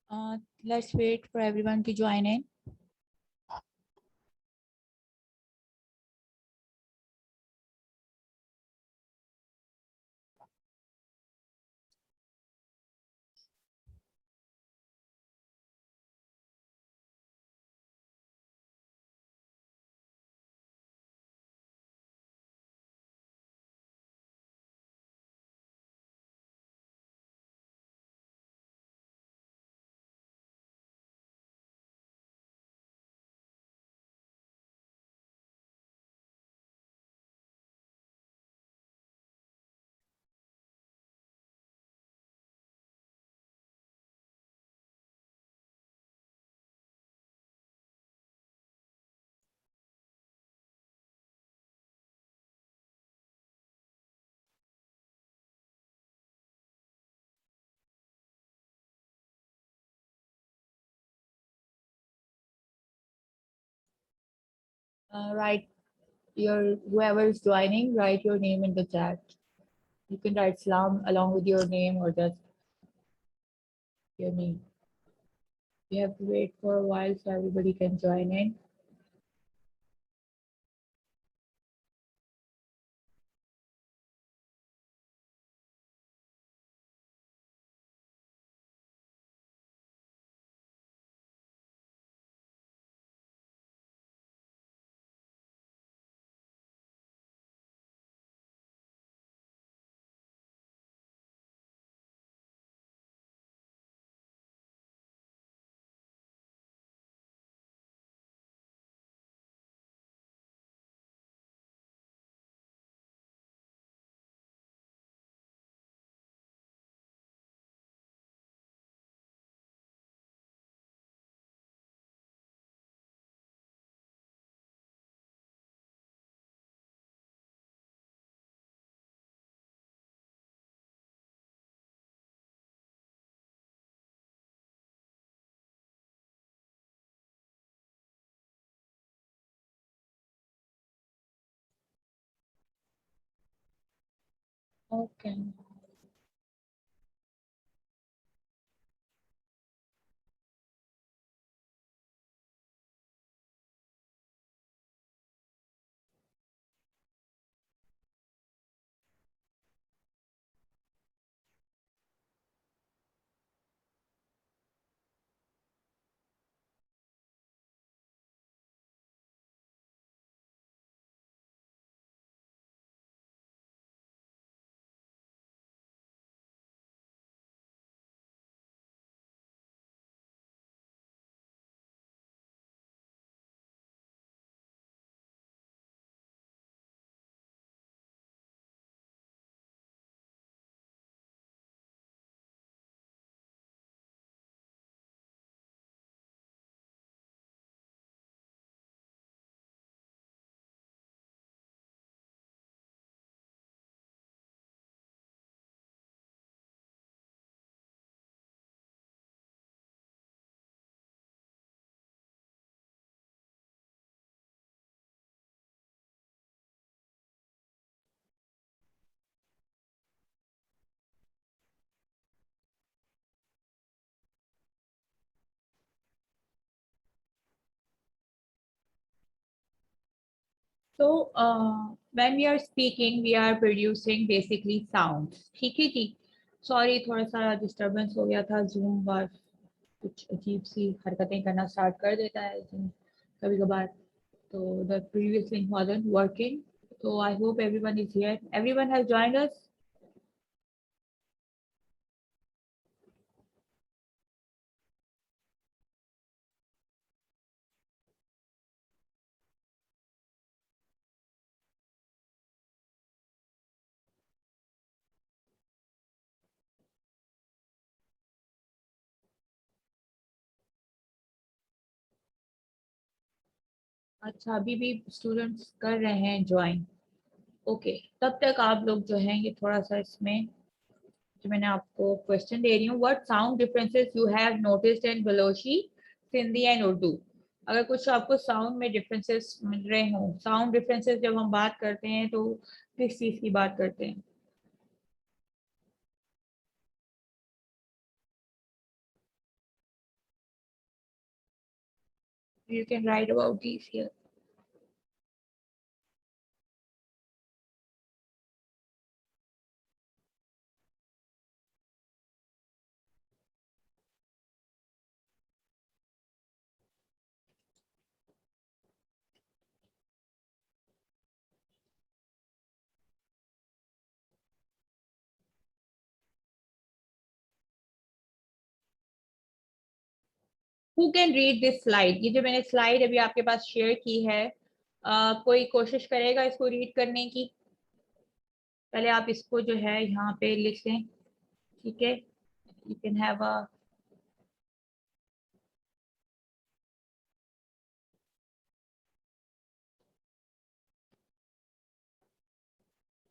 Let's wait for everyone to join in. Write your whoever is joining, write your name in the chat. You can write Salam along with your name or just your name. We have to wait for a while so everybody can join in. Okay. So when we are speaking, we are producing basically sounds. ठीक है जी. Sorry, थोड़ा सा disturbance हो गया था. Zoom बस कुछ अजीब सी हरकतें करना start कर देता है Zoom कभी कभार. So the previous link wasn't working. So I hope everyone is here. Everyone has joined us. अच्छा अभी भी स्टूडेंट्स कर रहे हैं ज्वाइन. ओके तब तक आप लोग जो हैं ये थोड़ा सा इसमें जो मैंने आपको क्वेश्चन दे रही हूँ. What sound differences you have noticed in Balochi, Sindhi and Urdu. अगर कुछ आपको साउंड में डिफरेंसेस मिल रहे हों. साउंड डिफरेंसेस जब हम बात करते हैं तो किस चीज़ की बात करते हैं. You can write about these here. Who can read this slide? ये जो मैंने स्लाइड अभी आपके पास शेयर की है, कोई कोशिश करेगा इसको रीड करने की? पहले आप इसको जो है यहाँ पे लिख लें, ठीक है? You can have a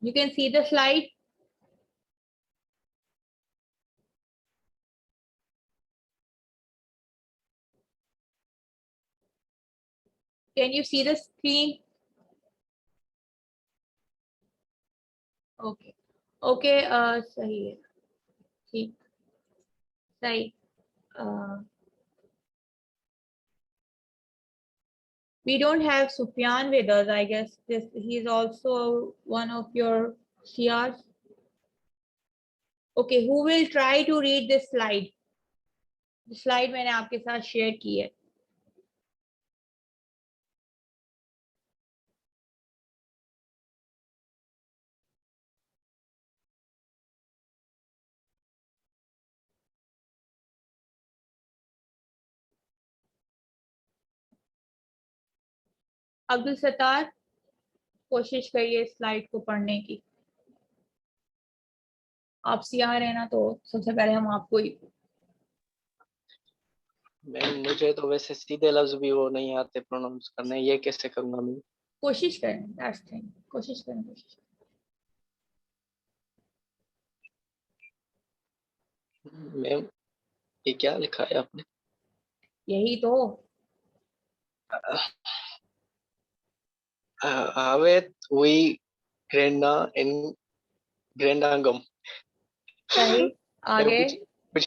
you can see the slide. Can you see the screen? Okay. Okay, सही है, ठीक, सही. We don't have Sufyan with us, I guess. He's also one of your CRs. Okay, who will try to read this slide? Slide मैंने आपके साथ share की है. अब्दुल सत्तार, कोशिश करिए स्लाइड को पढ़ने की. आप सीआर है ना, तो सबसे पहले हम आपको ही. मैम मुझे तो वैसे सीधे लफ्ज भी वो नहीं आते प्रोनाउंस करने, ये कैसे करूंगा मैं? कोशिश करें, दैट्स थिंग. कोशिश करें, कोशिश करें. मैम ये क्या लिखा है आपने? यही तो. Avet we grenda in grendangum. सही. आगे. कुछ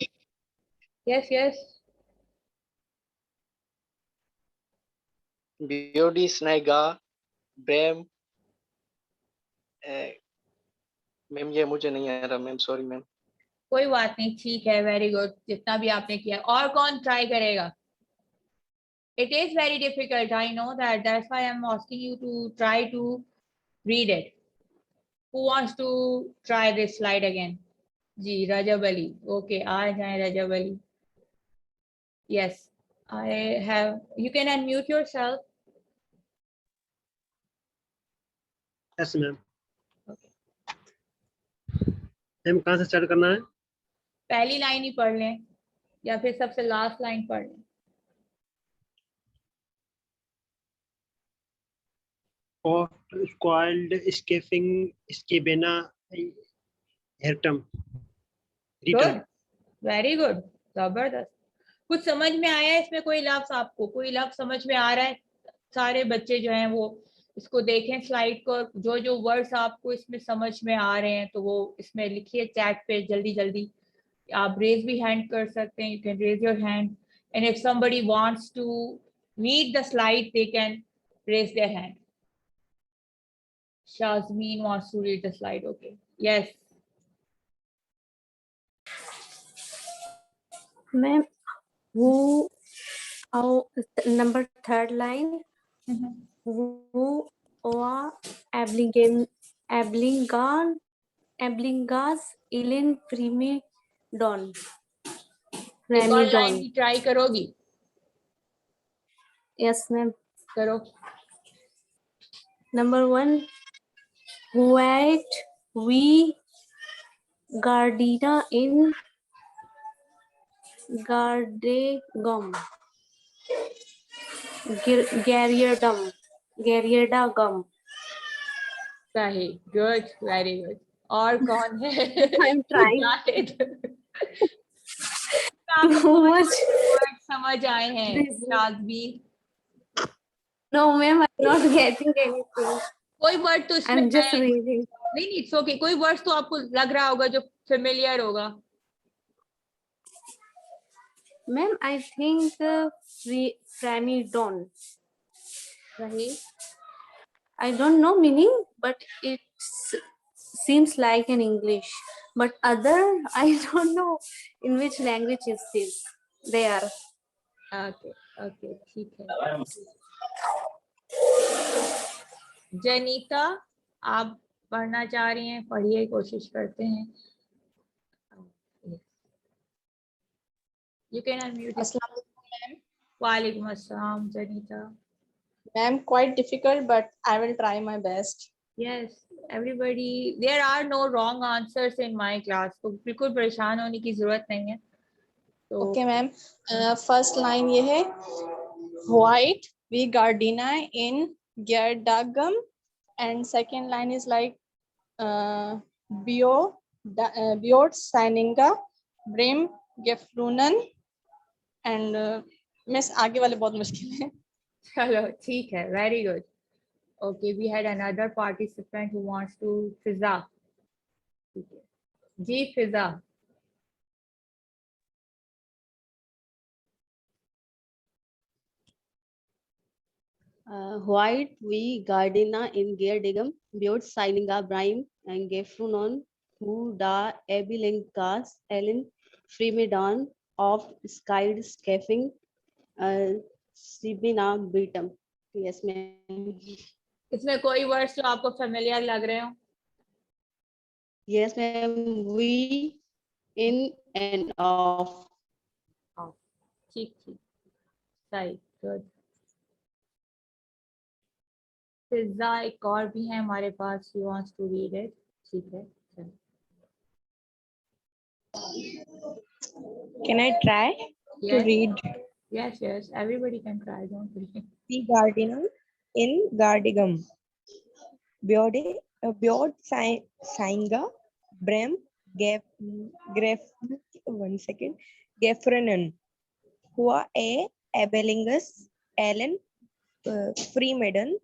यस यस. बियोडी स्नेगा ब्रेम. मैम ये मुझे नहीं आ रहा मैम, सॉरी मैम. कोई बात नहीं, ठीक है, वेरी गुड. जितना भी आपने किया. और कौन ट्राई करेगा? It is very difficult, I know that. That's why I'm asking you to try to read it. Who wants to try this slide again? Ji, Recep Ali. Okay, आ जाए Rajab Ali. Yes, I have. You can unmute yourself. Yes ma'am. Ma'am कहाँ से start करना है? पहली line ही पढ़ लें या फिर सबसे लास्ट लाइन पढ़ लें. Called escaping escapena hertum. Good, very good, जबरदस्त. कुछ समझ में आया है इसमें? कोई लफ्ज आपको, कोई लफ्ज समझ में आ रहा है? सारे बच्चे जो हैं वो इसको देखें स्लाइड को. जो जो वर्ड्स आपको इसमें समझ में आ रहे हैं तो वो इसमें लिखिए चैट पे जल्दी जल्दी. आप रेज भी हैंड कर सकते हैं. You can raise your hand, and if somebody wants to read the slide they can raise their hand. Shazmeen wants to read the slide. Okay, yes. Ma'am, who, number third line, who or Ablingas Ellen Prime Don. एक और line की try करोगी? Yes, ma'am. करो. Number one, white we Gardena in Gardegum. Garrierdum. सही. Good, very good. और कौन है? I'm trying. आपको Too much. वर्ड समझ आए हैं शाज़मीन? No, ma'am, I'm not getting anything. कोई वर्ड तो इसमें I'm just है. reading. नहीं, इट्स ओके. कोई वर्ड तो आपको लग रहा होगा जो फेमिलियर होगा. Ma'am, I think Pramidon. Right? I don't know meaning, but it seems like an English. But other, I don't know in which language is this. They are. Okay, okay, ठीक है. जनीता, आप पढ़ना चाह रही हैं, पढ़िए, कोशिश करते हैं. You can unmute it. Assalamu alaikum, ma'am. वालेकुम अस्सलाम Janita. Ma'am, quite difficult, but I will try my best. Yes, everybody, there are no wrong answers in my class. तो बिल्कुल परेशान होने की जरूरत नहीं है. तो Okay, ma'am. First line ये है white we gardenia in Gerdagam, and second line is like biot signinga brim gefrunen and miss आगे वाले बहुत मुश्किल है. चलो ठीक है, very good. Okay, we had another participant who wants to फिजा. ठीक है जी, फिजा. White we gardena in Geerdigam, Bjort Silinga Brahim and Gefrunon, who da Ebilenkas, Ellen Freemedon of Skyd Scaffing, Sibina Britam. Yes, ma'am. इसमें कोई words जो आपको familiar लग रहे हो? Yes, ma'am. We in and of. ठीक ठीक, सही, गुड. फिजा एक और भी है हमारे पास, he wants to read it. ठीक है, चलो. Can I try to Yes, read yes, yes, everybody can try, don't worry. the Gardinum in Gardigum? Biod Sainga, Brem, Gref, 1 second, Gefrenon, Hua A. Abelingus, Allen, Freemaiden,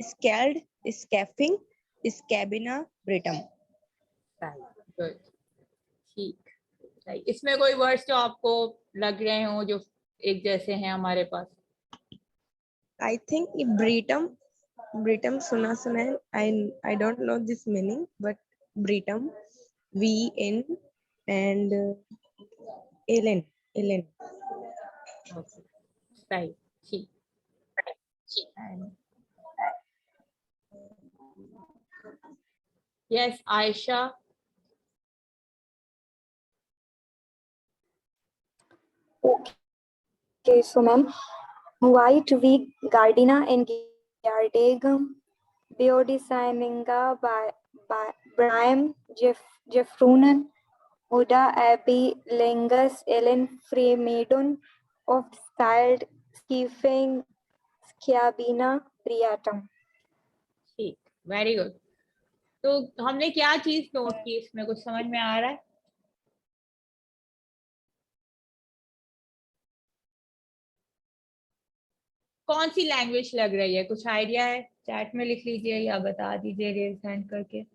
Scald, Scaffing, Scabina, Britam. सही, good, ठीक. सही. इसमें कोई words जो आपको लग रहे हो जो एक जैसे हैं हमारे पास? I think Britam सुना है. I don't know this meaning, but Britam, V N and Ellen. Okay. सही, ठीक. And yes, Aisha. Okay, so ma'am, white wig gardenia and Gardegum, Beodisigninga by Brian Jeffrunen, Uda Abbey Lengus Ellen Freemaidon of Styled Skiffing Sciabina Priatum. ठीक, very good. तो हमने क्या चीज note की, इसमें कुछ समझ में आ रहा है? कौन सी लैंग्वेज लग रही है, कुछ आइडिया है? चैट में लिख लीजिए या बता दीजिए रेज हैंड करके.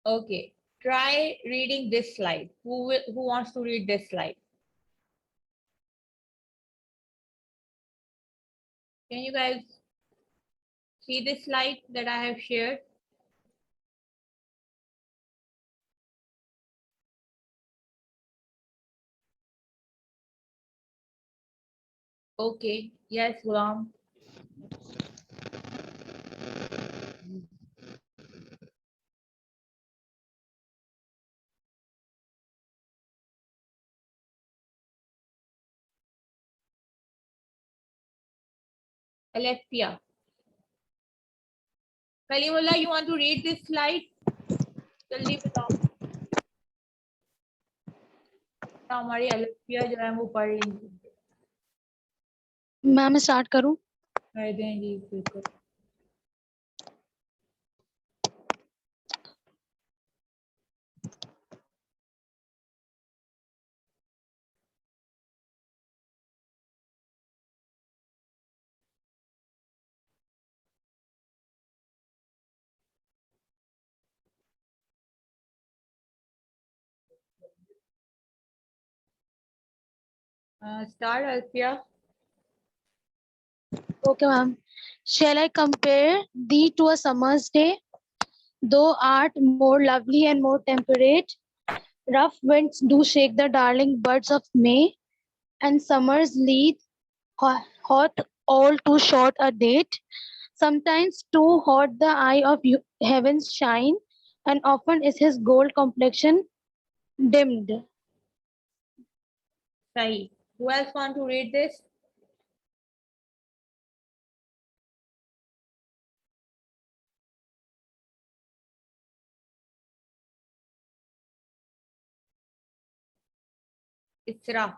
Okay, try reading this slide. Who wants to read this slide? Can you guys see this slide that I have shared? Okay, yes, Ghulam. Alethea. Kalimullah, you want to read this slide? जल्दी बताओ। हमारी Alethea जो है वो पढ़ लीजिए। Ma'am start करूं? कर दें जी, बिल्कुल। Start, Alethea. Okay, ma'am. Shall I compare thee to a summer's day? Thou art more lovely and more temperate. Rough winds do shake the darling buds of May, and summer's lead hot all too short a date. Sometimes too hot the eye of heaven's shine, and often is his gold complexion dimmed. Sahi. Who else want to read this? Isra.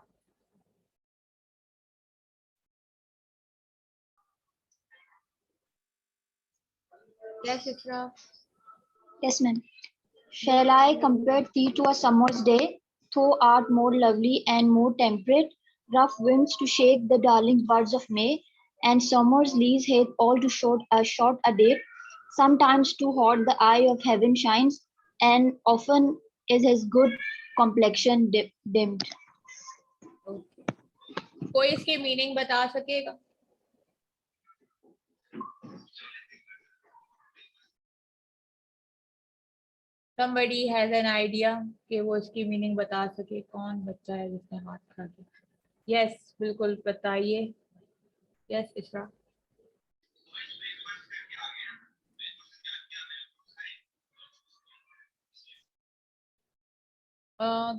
Yes, Isra. Yes, ma'am. Shall I compare thee to a summer's day? Thou art more lovely and more temperate. Rough winds to shake the darling buds of May, and summer's leaves hath all too short a day. Sometimes too hot the eye of heaven shines, and often is his good complexion dimmed. Okay. कोई इसके meaning बता सकेगा? Somebody has an idea कि वो इसकी meaning बता सके? कौन बच्चा है जिसने हाथ खड़ा किया? Yes, बिल्कुल बताइए। Yes, Isra.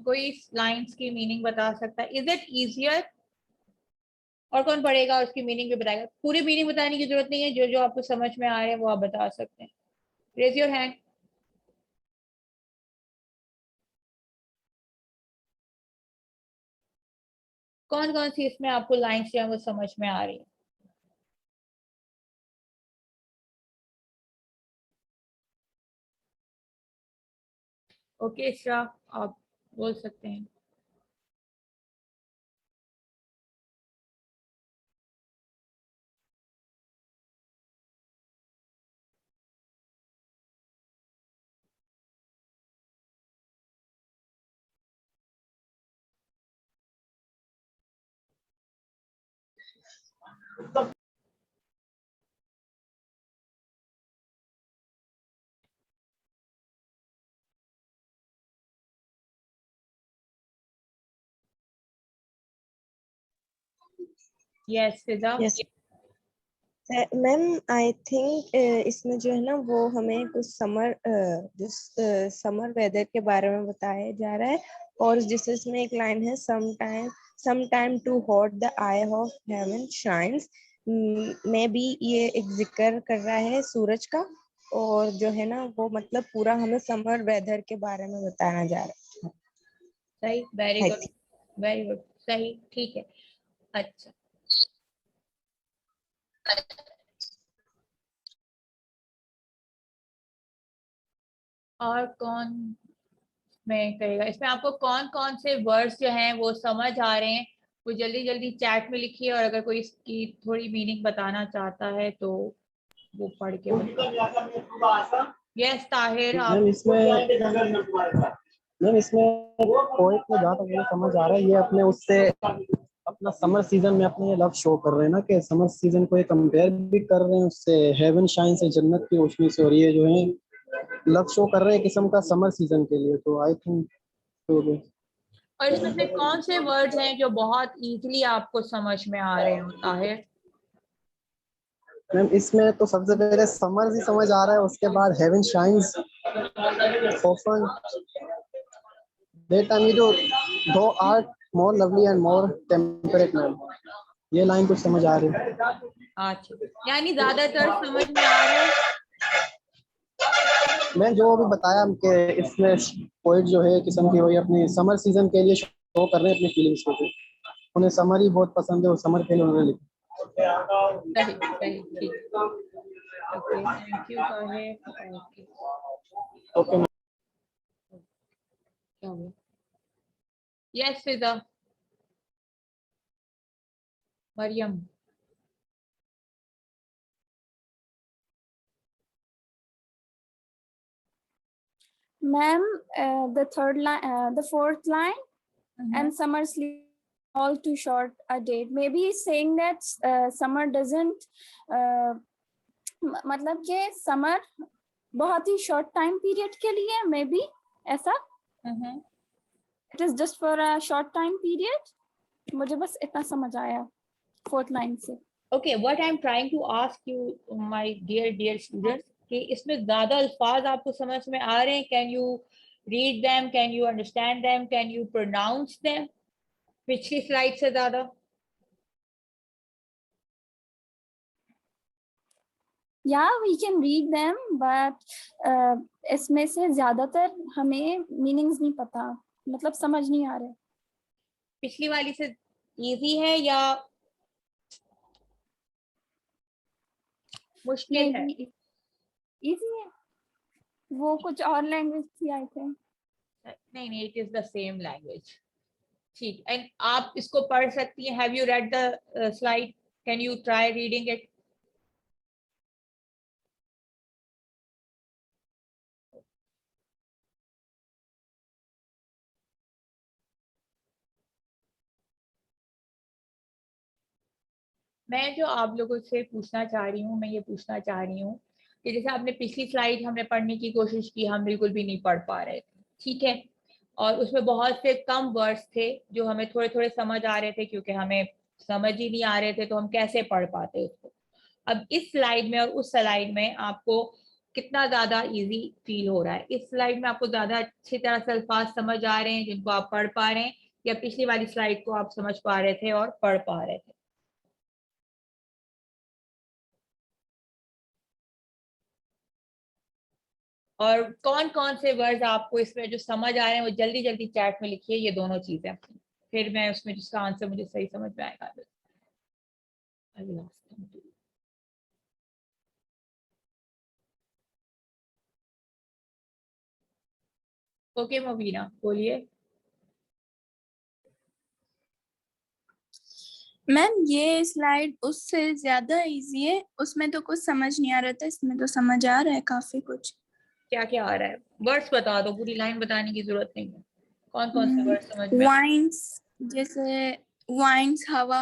कोई लाइंस की मीनिंग बता सकता है? Is it easier? और कौन पढ़ेगा और उसकी मीनिंग भी बताएगा? पूरी मीनिंग बताने की जरूरत नहीं है, जो जो आपको समझ में आ रहे हैं वो आप बता सकते हैं। Raise your hand. कौन कौन सी इसमें आपको लाइंस जो है वो समझ में आ रही है? ओके इशरा, आप बोल सकते हैं। Yes Fiza. Yes ma'am, I think इसमें जो है ना वो हमें कुछ समर वेदर के बारे में बताया जा रहा है, और जिस इसमें एक लाइन है, sometime too hot the eye of heaven shines, में भी ये एक जिक्र कर रहा है सूरज का, और जो है ना वो मतलब पूरा हमें समर वेदर के बारे में बताया जा रहा है। सही, very I good, very good, सही, ठीक है। अच्छा, और कौन में करेगा? इसमें आपको कौन कौन से वर्ड्स जो हैं वो समझ आ रहे हैं वो जल्दी जल्दी चैट में लिखिए, और अगर कोई इसकी थोड़ी मीनिंग बताना चाहता है तो वो पढ़ के बताए। यस ताहिर, मैम इसमें पोएट में जहाँ तक मुझे समझ आ रहा है, ये अपने उससे अपना समर सीजन में अपने लव शो कर रहे हैं ना, कि समर सीजन को ये कंपेयर भी कर रहे हैं उससे, हेवन शाइन से, जन्नत की रोशनी से, और ये जो है लव शो कर रहे हैं किस्म का समर सीजन के लिए। तो आई थिंक तो और इसमें से कौन से वर्ड्स हैं जो बहुत इजीली आपको समझ में आ रहे हो ताहिर? मैम इसमें तो सबसे पहले समर ही समझ आ रहा है, उसके बाद heaven shines often date time, जो thou art more lovely and more temperate, ma'am ये लाइन कुछ समझ आ रही है। अच्छा, यानी ज्यादातर समझ में आ रहा है। मैं जो अभी बताया कि इसमें पोइट जो है किस्म की, वही अपनी समर सीजन के लिए शो कर रहे हैं अपनी फीलिंग्स को, उन्हें समर ही बहुत पसंद है और समर के लिए उन्होंने लिखा। सही सही, ठीक। Okay, thank you Tahir. Okay, okay क्या हुआ? Yes Fiza, Mariam. Ma'am, the third line, the fourth line, and summer sleep all too short a date. Maybe he's saying that summer doesn't, मतलब कि summer बहुत ही short time period के लिए, maybe ऐसा. It is just for a short time period. मुझे बस इतना समझ आया fourth line से. Okay, what I'm trying to ask you, my dear students, कि इसमें ज्यादा अल्फाज आपको समझ में आ रहे हैं? Can you read them? Can you understand them? Can you pronounce them? पिछली स्लाइड से ज्यादा? Yeah, we can read them, but इसमें से ज्यादातर हमें meanings नहीं पता, मतलब समझ नहीं आ रहे. पिछली वाली से इजी है या मुश्किल है? इजी है, वो कुछ और लैंग्वेज थी आई थिंक. नहीं, it is the same language. ठीक, एंड आप इसको पढ़ सकती हैं. Have you read the slide? Can you try reading it? मैं जो आप लोगों से पूछना चाह रही हूँ, मैं ये पूछना चाह रही हूँ कि जैसे आपने पिछली स्लाइड हमने पढ़ने की कोशिश की, हम बिल्कुल भी नहीं पढ़ पा रहे थे, ठीक है, और उसमें बहुत से कम वर्ड्स थे जो हमें थोड़े थोड़े समझ आ रहे थे, क्योंकि हमें समझ ही नहीं आ रहे थे तो हम कैसे पढ़ पाते उसको. अब इस स्लाइड में और उस स्लाइड में आपको कितना ज्यादा इजी फील हो रहा है? इस स्लाइड में आपको ज्यादा अच्छी तरह से अल्फाज समझ आ रहे हैं जिनको आप पढ़ पा रहे हैं, या पिछली वाली स्लाइड को आप समझ पा रहे थे और पढ़ पा रहे थे? और कौन कौन से वर्ड्स आपको इसमें जो समझ आ रहे हैं वो जल्दी जल्दी चैट में लिखिए, ये दोनों चीजें, फिर मैं उसमें जिसका आंसर मुझे सही समझ में आएगा. ओके मुबीना, बोलिए. मैम ये स्लाइड उससे ज्यादा इजी है, उसमें तो कुछ समझ नहीं आ रहा था, इसमें तो समझ आ रहा है काफी कुछ. क्या क्या आ रहा है? वर्ड्स बता दो, पूरी लाइन बताने की जरूरत नहीं है. कौन कौन से वर्ड समझ में? वाइन्स, जैसे वाइन्स हवा,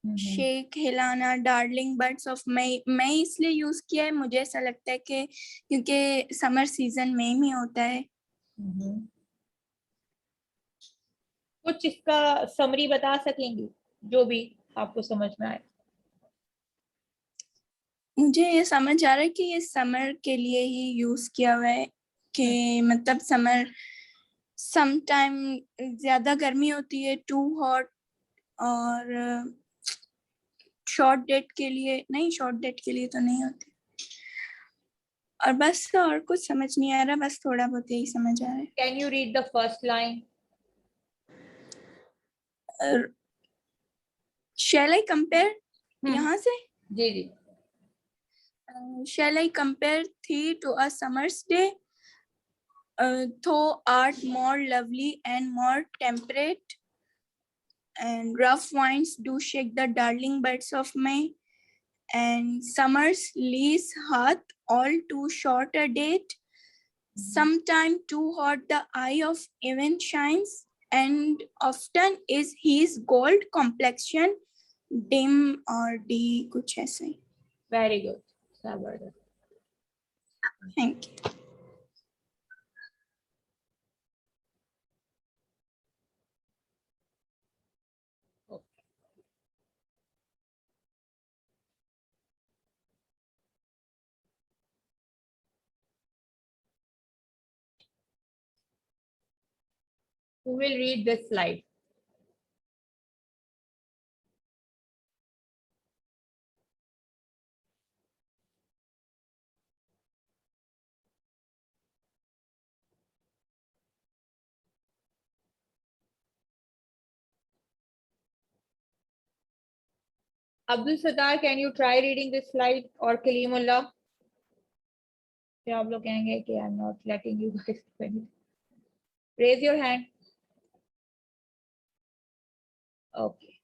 शेक हिलाना, डार्लिंग बर्ड्स ऑफ मई. मैं इसलिए यूज किया है, मुझे ऐसा लगता है कि क्योंकि समर सीजन मई में होता है. कुछ इसका समरी बता सकेंगी जो भी आपको समझ में आए? मुझे ये समझ आ रहा है कि ये समर के लिए ही यूज किया हुआ है, कि मतलब समर सम टाइम ज्यादा गर्मी होती है, टू हॉट, और शॉर्ट डेट के लिए नहीं, शॉर्ट डेट के लिए तो नहीं होती. और बस और कुछ समझ नहीं आ रहा, बस थोड़ा बहुत यही समझ आ रहा है. Can you read the first line? Shall I compare, यहाँ से जी जी. shall I compare thee to a summer's day, though art more lovely and more temperate, and rough winds do shake the darling birds of May, and summers lease hath all too short a date. Sometime too hot the eye of even shines, and often is his gold complexion dim or D कुछ ऐसा ही. Very good. Sabar. Thank you. Who will read this slide? Abdul Sattar, can you try reading this slide? Or Kalimullah? फिर आप लोग कहेंगे कि I'm not letting you guys do anything. Raise your hand. Okay.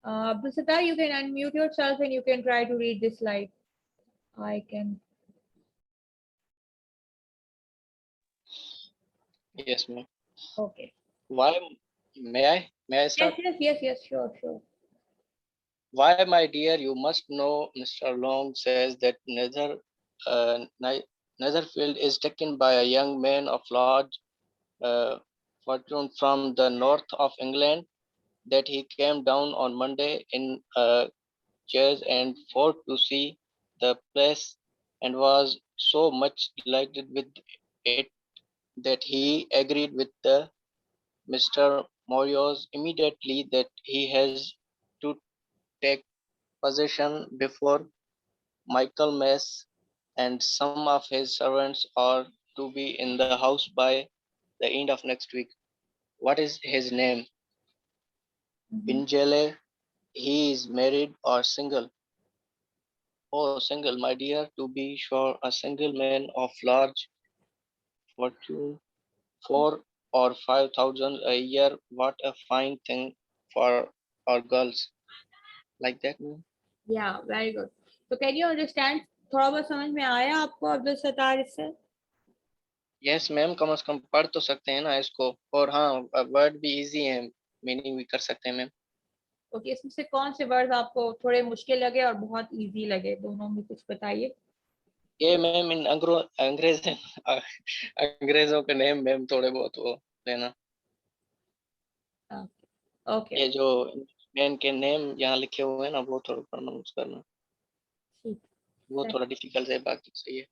Abdul Sattar, you can unmute yourself and you can try to read this slide. I can. Yes, ma'am. Okay. Why may I? May I start? Yes, sure. Why, my dear, you must know, Mr. Long says that Netherfield is taken by a young man of large fortune from the north of England, that he came down on Monday in a chaise and four to see the place, and was so much delighted with it that he agreed with the Mr. Morios immediately that he has to take possession before Michaelmas, and some of his servants are to be in the house by the end of next week. What is his name? Pinjele. He is married or single? Oh, single, my dear, to be sure, a single man of large fortune, 4 or 5 thousand a year. What a fine thing for our girls. Like that, no? Yeah, very good. So can you understand? थोड़ा बहुत समझ में आया आपको अब्दुल सत्तार इससे? Yes ma'am, कम से कम पढ़ तो सकते हैं ना इसको, और हाँ वर्ड भी इजी है, मीनिंग भी कर सकते हैं मैम। ओके, इसमें से कौन से वर्ड आपको थोड़े मुश्किल लगे और बहुत इजी लगे, दोनों में कुछ बताइए। ये मैम इन अंग्रेजों के नेम मैम थोड़े बहुत वो लेना। ओके, ये जो मैन के नेम यहाँ लिखे हुए हैं ना, वो थोड़ा प्रोनाउंस करना, वो थोड़ा डिफिकल्ट है, बाकी सही है।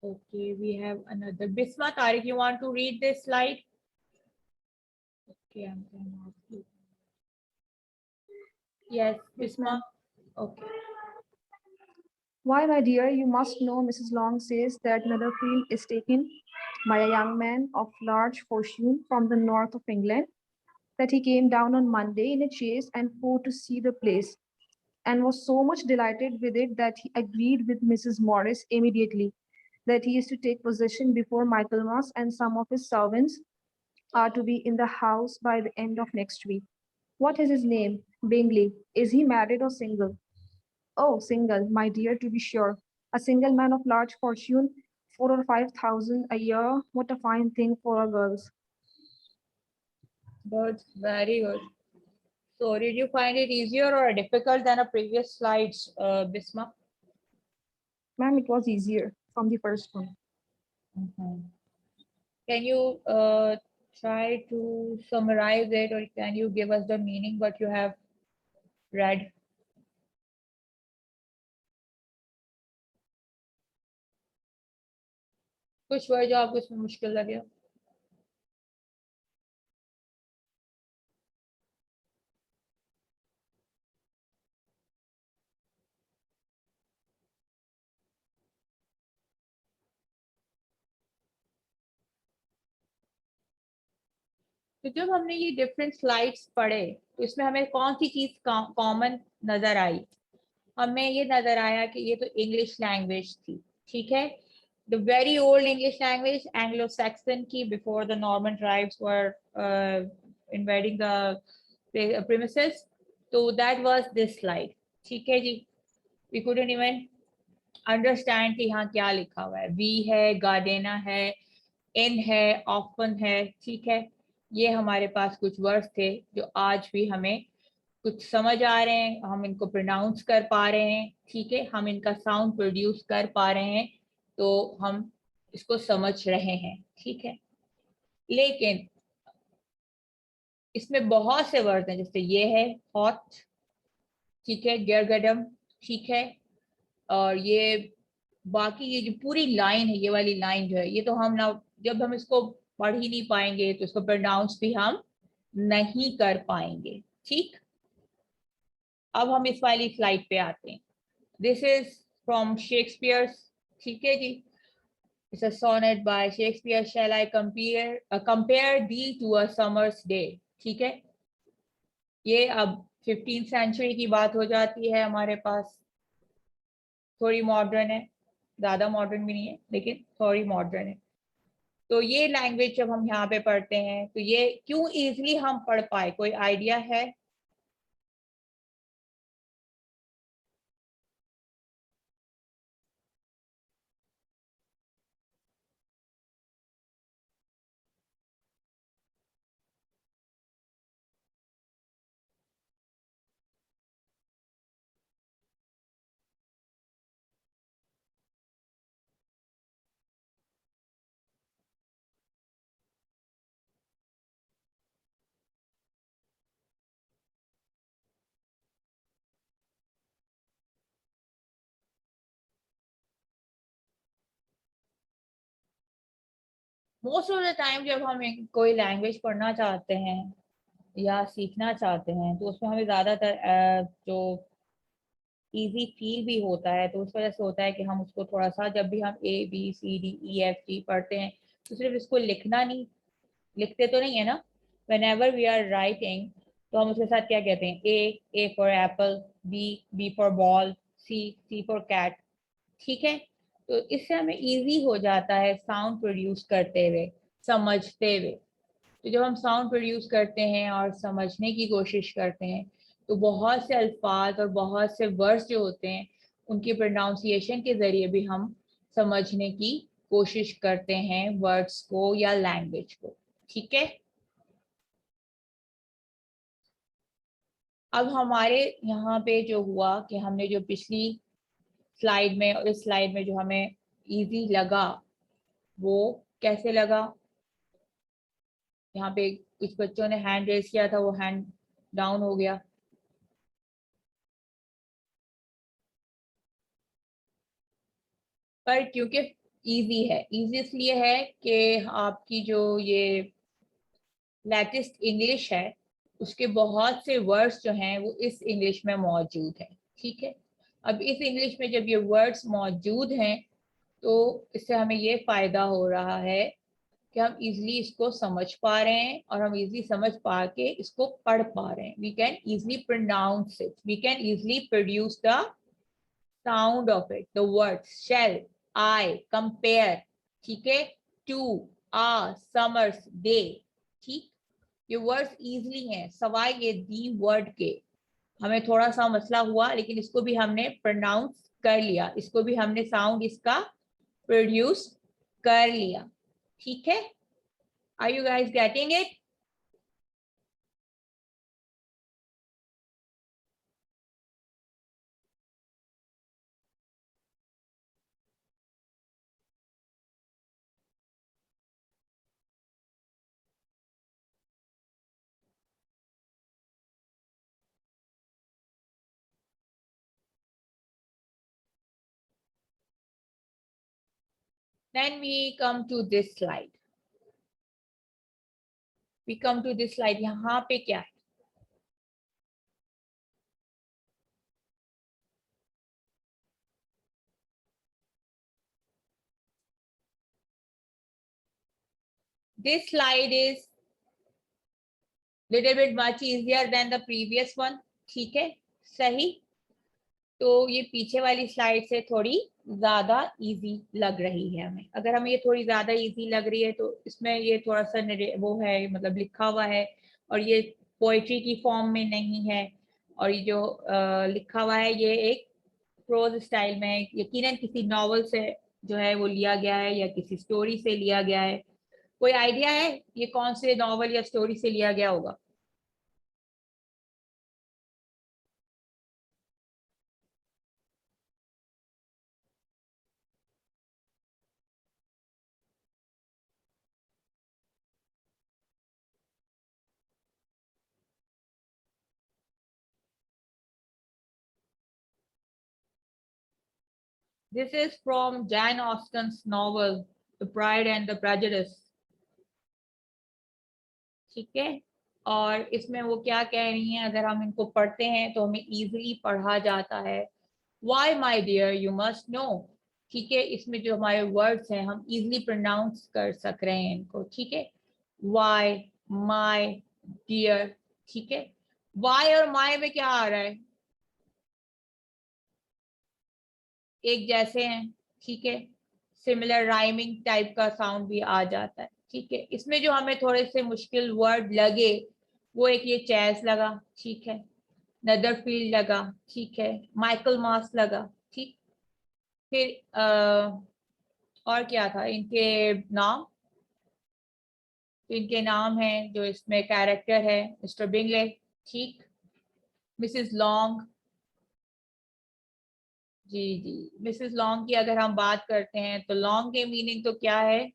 Okay, we have another. Bisma, Tariq, you want to read this slide? Okay, I'm going to ask you. Yes, Bisma. Okay. Why, my dear, you must know, Mrs. Long says that Netherfield is taken by a young man of large fortune from the north of England, that he came down on Monday in a chaise and four to see the place, and was so much delighted with it that he agreed with Mrs. Morris immediately that he is to take possession before Michaelmas, and some of his servants are to be in the house by the end of next week. What is his name? Bingley. Is he married or single? Oh, single, my dear, to be sure. A single man of large fortune, 4 or 5 thousand a year. What a fine thing for our girls. Good, very good. So did you find it easier or difficult than a previous slides, Bisma? Ma'am, it was easier from the first one. Can you try to summarize it, or can you give us the meaning what you have read? कुछ word जो आपको इसमें मुश्किल लगे? तो जब हमने ये डिफरेंट स्लाइड्स पढ़े तो इसमें हमें कौन सी चीज कॉमन नजर आई? हमें ये नजर आया कि ये तो इंग्लिश लैंग्वेज थी, ठीक है। the very old English language, Anglo-Saxon की, before the Norman tribes were invading the premises. So that was this slide. ठीक है जी. We couldn't even understand कि यहाँ क्या लिखा हुआ है. We है, Gardena है, in है, often है. ठीक है. ये हमारे पास कुछ वर्ड्स थे जो आज भी हमें कुछ समझ आ रहे हैं, हम इनको प्रोनाउंस कर पा रहे हैं. ठीक है, हम इनका साउंड प्रोड्यूस कर पा रहे हैं, तो हम इसको समझ रहे हैं. ठीक है, लेकिन इसमें बहुत से वर्ड हैं, जैसे ये है हॉट. ठीक है, गिरगडम. ठीक है, और ये बाकी ये जो पूरी लाइन है, ये वाली लाइन जो है, ये तो हम ना, जब हम इसको पढ़ ही नहीं पाएंगे तो इसको प्रोनाउंस भी हम नहीं कर पाएंगे. ठीक, अब हम इस वाली स्लाइड पे आते हैं. This is from Shakespeare. ठीक है जी. It's a sonnet by Shakespeare. Shall I compare thee to a summer's day. ठीक है, ये अब 15th सेंचुरी की बात हो जाती है हमारे पास. थोड़ी मॉडर्न है, ज़्यादा मॉडर्न भी नहीं है, लेकिन थोड़ी मॉडर्न है. तो ये लैंग्वेज जब हम यहाँ पे पढ़ते हैं तो ये क्यों इजीली हम पढ़ पाए, कोई आइडिया है? मोस्ट ऑफ द टाइम जब हम कोई लैंग्वेज पढ़ना चाहते हैं या सीखना चाहते हैं, तो उसमें हमें ज़्यादातर जो इजी फील भी होता है, तो उस वजह से होता है कि हम उसको थोड़ा सा, जब भी हम ABCDEFG पढ़ते हैं, तो सिर्फ इसको लिखना नहीं, लिखते तो नहीं है ना. whenever we are writing, तो हम उसके साथ क्या कहते हैं? A for apple, B for ball, C for cat. ठीक है, तो इससे हमें इजी हो जाता है साउंड प्रोड्यूस करते हुए, समझते हुए. तो जब हम साउंड प्रोड्यूस करते हैं और समझने की कोशिश करते हैं, तो बहुत से अल्फाज और बहुत से वर्ड्स जो होते हैं, उनकी प्रोनाउंसिएशन के ज़रिए भी हम समझने की कोशिश करते हैं वर्ड्स को या लैंग्वेज को. ठीक है, अब हमारे यहाँ पे जो हुआ कि हमने जो पिछली स्लाइड में और इस स्लाइड में जो हमें इजी लगा, वो कैसे लगा? यहाँ पे कुछ बच्चों ने हैंड रेस किया था, वो हैंड डाउन हो गया. पर क्योंकि इजी है, इजी इसलिए है कि आपकी जो ये लेटेस्ट इंग्लिश है, उसके बहुत से वर्ड्स जो हैं वो इस इंग्लिश में मौजूद हैं. ठीक है, अब इस इंग्लिश में जब ये वर्ड्स मौजूद हैं, तो इससे हमें ये फ़ायदा हो रहा है कि हम इजीली इसको समझ पा रहे हैं, और हम इजीली समझ पा के इसको पढ़ पा रहे हैं. We can easily pronounce it, we can easily produce the sound of it. The words shall, I, compare. ठीक है, टू, आ, समर्स, डे. ठीक, ये वर्ड्स इजीली हैं, सवाए ये दी वर्ड के. हमें थोड़ा सा मसला हुआ, लेकिन इसको भी हमने प्रोनाउंस कर लिया, इसको भी हमने साउंड इसका प्रोड्यूस कर लिया. ठीक है, are you guys getting it? Then we come to this slide. We come to this slide. यहाँ पे क्या है? This slide is little bit much easier than the previous one. ठीक है, सही. तो ये पीछे वाली स्लाइड से थोड़ी ज्यादा इजी लग रही है हमें। अगर हमें ये थोड़ी ज्यादा इजी लग रही है तो इसमें ये थोड़ा सा वो है, मतलब लिखा हुआ है और ये पोइट्री की फॉर्म में नहीं है। और ये जो लिखा हुआ है ये एक प्रोज स्टाइल में है, यकीनन किसी नॉवल से जो है वो लिया गया है या किसी स्टोरी से लिया गया है। कोई आइडिया है ये कौन से नॉवल या स्टोरी से लिया गया होगा? This is from Jane Austen's novel, The Pride and the Prejudice. ठीक है, और इसमें वो क्या कह रही हैं, अगर हम इनको पढ़ते हैं तो हमें इजीली पढ़ा जाता है। Why my dear you must know। ठीक है, इसमें जो हमारे वर्ड्स हैं हम इजीली प्रोनाउंस कर सक रहे हैं इनको। ठीक है, Why my dear। ठीक है, Why और my में क्या आ रहा है? एक जैसे हैं। ठीक है, सिमिलर राइमिंग टाइप का साउंड भी आ जाता है। ठीक है, इसमें जो हमें थोड़े से मुश्किल वर्ड लगे वो एक ये चेस लगा, ठीक है, नदरफील्ड लगा, ठीक है, माइकल मास लगा। ठीक, फिर और क्या था इनके नाम? इनके नाम हैं जो इसमें कैरेक्टर है, मिस्टर बिंगले, ठीक, मिसेस लॉन्ग। जी जी, मिसेस लॉन्ग की अगर हम बात करते हैं तो लॉन्ग के मीनिंग तो क्या है?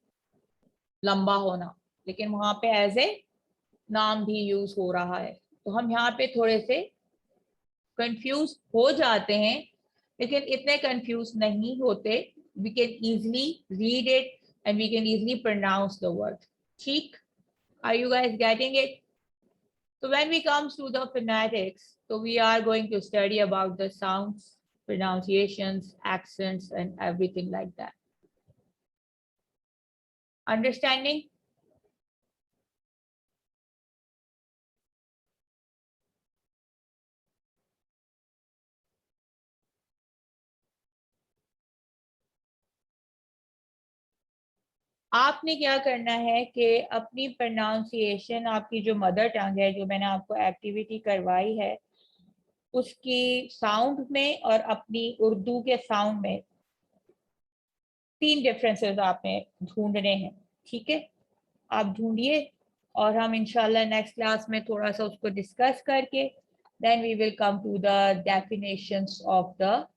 लंबा होना, लेकिन वहां पे एज ए नाम भी यूज हो रहा है। तो हम यहाँ पे थोड़े से कंफ्यूज हो जाते हैं, लेकिन इतने कंफ्यूज नहीं होते। We can easily read it and we can easily pronounce the word. ठीक, are you guys getting it? So when we comes to the phonetics, so we are going to study about the sounds, pronunciations, accents, and everything like that. Understanding? आपने क्या करना है कि अपनी pronunciation, आपकी जो mother tongue है, जो मैंने आपको एक्टिविटी करवाई है, उसकी साउंड में और अपनी उर्दू के साउंड में 3 डिफरेंसेस आपने ढूंढने हैं। ठीक है, आप ढूंढिए और हम इंशाल्लाह नेक्स्ट क्लास में थोड़ा सा उसको डिस्कस करके then we will come to the definitions of the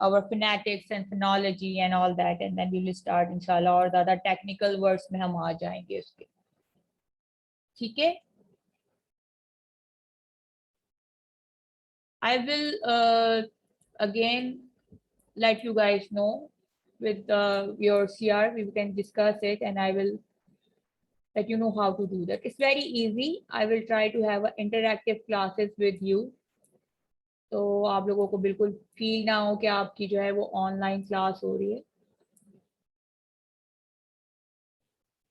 our phonetics and phonology and all that, and then we will start inshallah, और ज़्यादा टेक्निकल वर्ड्स में हम आ जाएंगे उसके। ठीक है, I will again let you guys know with your CR, we can discuss it and I will let you know how to do that. It's very easy. I will try to have interactive classes with you, तो आप लोगों को बिल्कुल feel ना हो कि आपकी जो है वो ऑनलाइन क्लास हो रही है।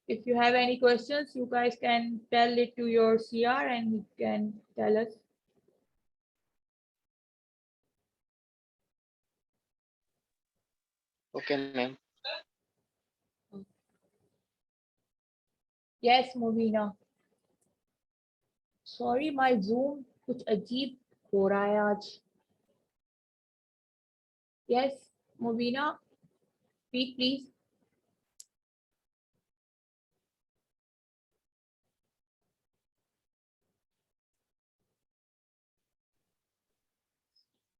If you have any questions, you guys can tell it to your CR and you can tell us. Okay, ma'am. Yes, Mubina. Sorry, my Zoom कुछ अजीब हो रहा है आज। Yes, Mubina, speak please.